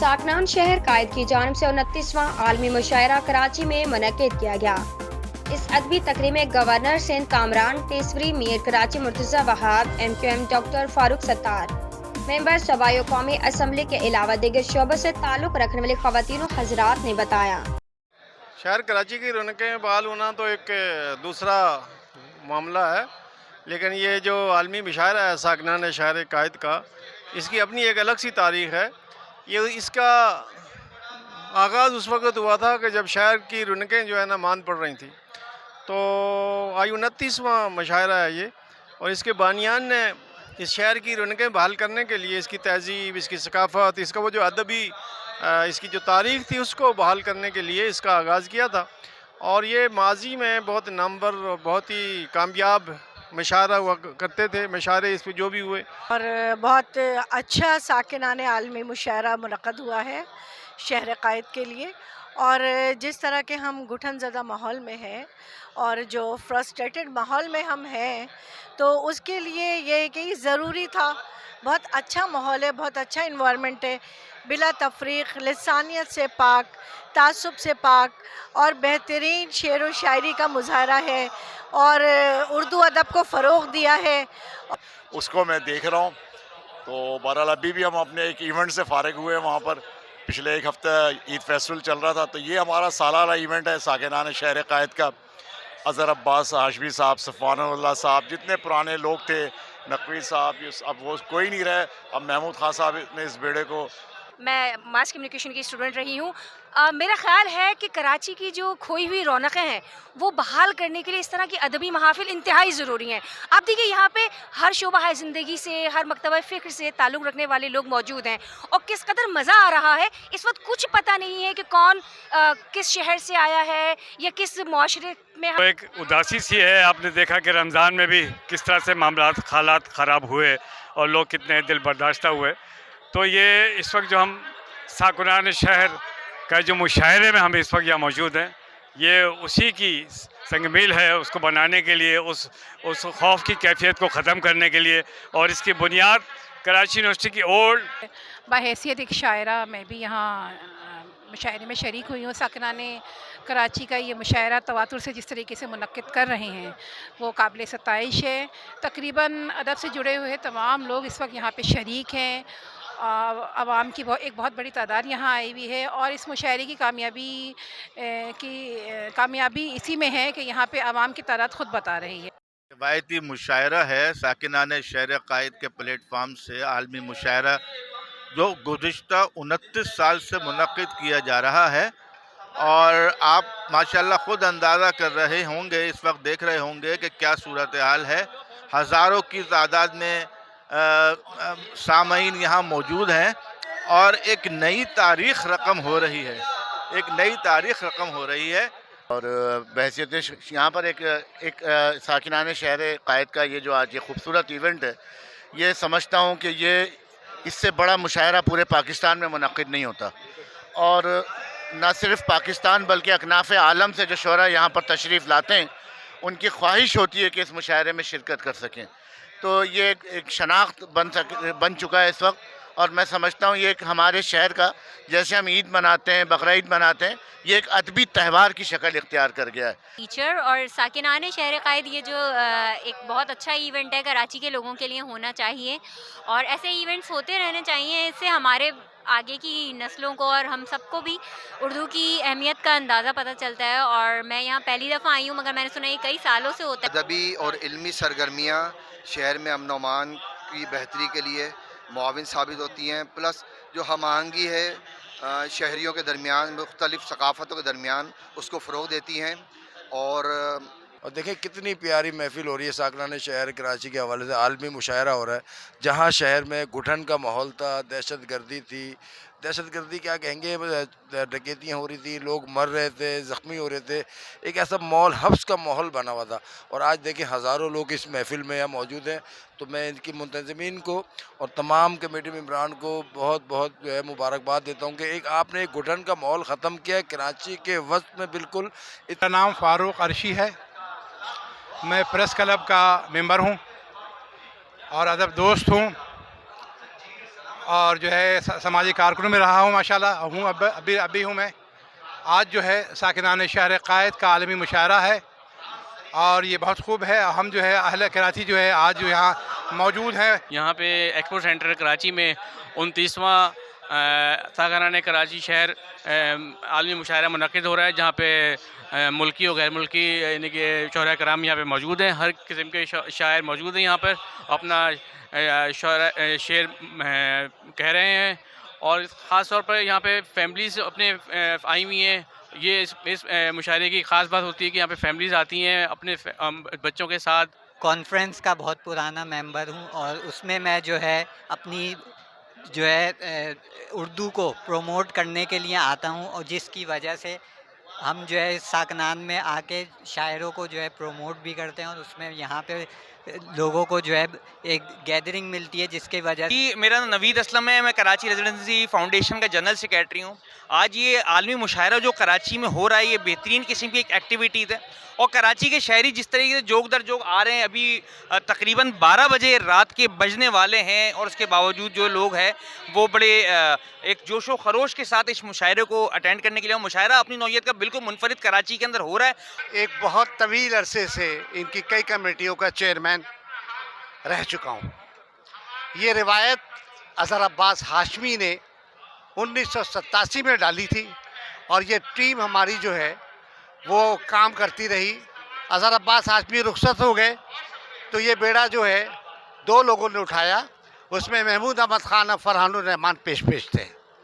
साकनान शहर कायद की जानिब से 29वां आलमी मुशायरा कराची में मुनक्किद किया गया। इस अदबी तकरीब में governor Sindh Kamran Tessori, Mir Karachi Murtaza Wahab, MQM doctor Farooq Sattar, member सबायो कौमी असम्बली के अलावा दीगर शोबों से ताल्लुक़ रखने वाले ख़वातीन व हज़रात ने बताया। शहर कराची की रौनकें बहाल होना तो एक दूसरा मामला है, लेकिन ये जो आलमी मुशायरा है साकनान शहर कायद का, इसकी अपनी एक अलग सी तारीख़ है। ये इसका आगाज़ उस वक़्त हुआ था कि जब शहर की रौनकें जो है ना मान पड़ रही थी। तो आज 29वां मुशायरा है ये, और इसके बानियान ने इस शहर की रौनकें बहाल करने के लिए इसकी तहज़ीब, इसकी सकाफ़त, इसका वो जो अदबी इसकी जो तारीख़ थी उसको बहाल करने के लिए इसका आगाज़ किया था। और ये माज़ी में बहुत नामवर, बहुत ही कामयाब मुशायरा हुआ करते थे, मुशायरे इस पे जो भी हुए। और बहुत अच्छा साकिनान आलमी मुशायरा मुनक़्क़द हुआ है शहर कायद के लिए। और जिस तरह के हम घुटन ज़दा माहौल में हैं और जो फ्रस्ट्रेटेड माहौल में हम हैं, तो उसके लिए ये कि ज़रूरी था। बहुत अच्छा माहौल है, बहुत अच्छा इन्वायरमेंट है, बिला तफरीक़, लिसानियत से पाक, तासुब से पाक, और बेहतरीन शेर व शायरी का मुज़ाहरा है और उर्दू अदब को फ़रोग़ दिया है। उसको मैं देख रहा हूँ। तो बहरहाल अभी भी हम अपने एक इवेंट से फ़ारिग हुए हैं। वहाँ पर पिछले एक हफ़्ते ईद फेस्टिवल चल रहा था, तो ये हमारा सालाना इवेंट है साकिनान शहर कायद का। अज़हर अब्बास हाशमी साहब, सफ़वानुल्लाह साहब, जितने पुराने लोग थे, नकवी साहब, अब वो कोई नहीं रहे। अब महमूद खान साहब ने इस बेड़े को। मैं मास कम्युनिकेशन की स्टूडेंट रही हूँ। मेरा ख़्याल है कि कराची की जो खोई हुई रौनकें हैं वो बहाल करने के लिए इस तरह की अदबी महाफ़िल इंतहाई ज़रूरी हैं। आप देखिए यहाँ पे हर शोबा है ज़िंदगी से, हर मकतबा फ़िक्र से ताल्लुक़ रखने वाले लोग मौजूद हैं, और किस कदर मज़ा आ रहा है। इस वक्त कुछ पता नहीं है कि कौन किस शहर से आया है या किस मुआशरे में। तो एक उदासी सी है। आपने देखा कि रमज़ान में भी किस तरह से मामलात हालात ख़राब हुए और लोग कितने दिल बर्दाश्त हुए। तो ये इस वक्त जो हम साकुनान शहर का जो मुशायरे में हम इस वक्त यहाँ मौजूद हैं, ये उसी की संगमील है। उसको बनाने के लिए, उस खौफ की कैफियत को ख़त्म करने के लिए, और इसकी बुनियाद कराची यूनिवर्सिटी की ओल्ड बहैसियत एक शायरा मैं भी यहाँ मुशायरे में शरीक हुई हूँ। साकिनान कराची का ये मुशायरा तवातुर से जिस तरीके से मुनक्किद कर रहे हैं वो काबिल सताइश है। तकरीबन अदब से जुड़े हुए तमाम लोग इस वक्त यहाँ पे शरीक हैं। आवाम की एक बहुत बड़ी तादाद यहाँ आई हुई है, और इस मुशायरे की कामयाबी इसी में है कि यहाँ पे आवाम की तादाद ख़ुद बता रही है। रवायती मुशायरा है साकिनान शहर कायद के प्लेटफार्म से आलमी मुशायरा, जो गुज़िश्ता 29 साल से मुनक़्क़िद किया जा रहा है। और आप माशाल्लाह ख़ुद अंदाज़ा कर रहे होंगे, इस वक्त देख रहे होंगे कि क्या सूरत हाल है। हज़ारों की तादाद में सामीन यहाँ मौजूद हैं, और एक नई तारीख़ रकम हो रही है, एक नई तारीख़ रकम हो रही है। और बहैसियत यहाँ पर एक साकिनान शहर कायद का ये जो आज ये खूबसूरत इवेंट है, ये समझता हूँ कि ये इससे बड़ा मुशायरा पूरे पाकिस्तान में मुनक़्क़िद नहीं होता। और न सिर्फ़ पाकिस्तान बल्कि अकनाफ़ आलम से जो शोरा यहाँ पर तशरीफ़ लाते हैं, उनकी ख्वाहिश होती है कि इस मुशायरे में शिरकत कर सकें। तो ये एक शनाख्त बन चुका है इस वक्त। और मैं समझता हूँ ये एक हमारे शहर का, जैसे हम ईद मनाते हैं, बकरा ईद मनाते हैं, ये एक अदबी त्यौहार की शक्ल इख्तियार कर गया है। टीचर और साकिनान शहर कायद ये जो एक बहुत अच्छा इवेंट है, कराची के लोगों के लिए होना चाहिए, और ऐसे इवेंट्स होते रहने चाहिए। इससे हमारे आगे की नस्लों को और हम सबको भी उर्दू की अहमियत का अंदाज़ा पता चलता है। और मैं यहाँ पहली दफ़ा आई हूँ, मगर मैंने सुना ये कई सालों से होता है। अदबी और इल्मी सरगर्मियाँ शहर में अमन अमान की बेहतरी के लिए मुआविन साबित होती हैं। प्लस जो हम आहंगी है शहरियों के दरमियान, मुख्तलिफ़ सकाफ़तों के दरमियान, उसको फ़रोग़ देती हैं। और देखें कितनी प्यारी महफ़िल हो रही है साकिनान शहर कराची के हवाले से। आलमी मुशायरा हो रहा है, जहाँ शहर में घुटन का माहौल था, दहशत गर्दी थी। दहशत गर्दी क्या कहेंगे, डकैतियाँ हो रही थी, लोग मर रहे थे, ज़ख्मी हो रहे थे, एक ऐसा माहौल, हब्स का माहौल बना हुआ था। और आज देखें हज़ारों लोग इस महफ़िल में यहाँ मौजूद हैं। तो मैं इनकी मुंतज़मीन को और तमाम कमेटी मेम्बरान को बहुत बहुत जो है मुबारकबाद देता हूँ कि एक आपने एक घुटन का माहौल ख़त्म किया है कराची के वक्त में। बिल्कुल। इतना नाम फ़ारूक अर्शी है, मैं प्रेस क्लब का मेंबर हूं और अदब दोस्त हूं। اور جو ہے سماجی کارکنوں میں رہا ہوں ماشاءاللہ ہوں، ابھی ہوں میں. آج جو ہے ساکنان شہر قائد کا عالمی مشاعرہ ہے اور یہ بہت خوب ہے. ہم جو ہے اہل کراچی جو ہے آج جو یہاں موجود ہیں. یہاں پہ ایکسپو سینٹر کراچی میں 29واں ساکنان کراچی شہر عالمی مشاعرہ منعقد ہو رہا ہے، جہاں پہ ملکی و غیر ملکی یعنی کہ شعراء کرام یہاں پہ موجود ہیں. ہر قسم کے شاعر موجود ہیں یہاں پر، اپنا شعر کہہ رہے ہیں. اور خاص طور پر یہاں پہ فیملیز اپنے آئی ہوئی ہیں. یہ اس مشاعرے کی خاص بات ہوتی ہے کہ یہاں پہ فیملیز آتی ہیں اپنے بچوں کے ساتھ. کانفرنس کا بہت پرانا ممبر ہوں اور اس میں جو ہے اپنی جو ہے اردو کو پروموٹ کرنے کے لیے آتا ہوں، اور جس کی وجہ سے ہم جو ہے ساکنان میں آ کے شاعروں کو جو ہے پروموٹ بھی کرتے ہیں، اور اس میں یہاں پہ لوگوں کو جو ہے ایک گیدرنگ ملتی ہے جس کی وجہ سے. میرا نام نوید اسلم ہے، میں کراچی ریزیڈنسی فاؤنڈیشن کا جنرل سیکریٹری ہوں. آج یہ عالمی مشاعرہ جو کراچی میں ہو رہا ہے، یہ بہترین قسم کی ایک ایکٹیویٹیز ہے، اور کراچی کے شہری جس طریقے سے جوگ در جوگ آ رہے ہیں. ابھی تقریباً 12 بجے رات کے بجنے والے ہیں، اور اس کے باوجود جو لوگ ہیں وہ بڑے ایک جوش و خروش کے ساتھ اس مشاعرے کو اٹینڈ کرنے کے لیے. مشاعرہ اپنی نوعیت کا بالکل منفرد کراچی کے اندر ہو رہا ہے. ایک بہت طویل عرصے سے ان کی کئی کمیٹیوں کا چیئرمین رہ چکا ہوں. یہ روایت اظہر عباس ہاشمی نے 1987 میں ڈالی تھی، اور یہ ٹیم ہماری جو ہے وہ کام کرتی رہی. اظہر عباس ہاشمی رخصت ہو گئے تو یہ بیڑا جو ہے 2 لوگوں نے اٹھایا. اس میں محمود احمد خان اور فرحان الرحمان پیش تھے.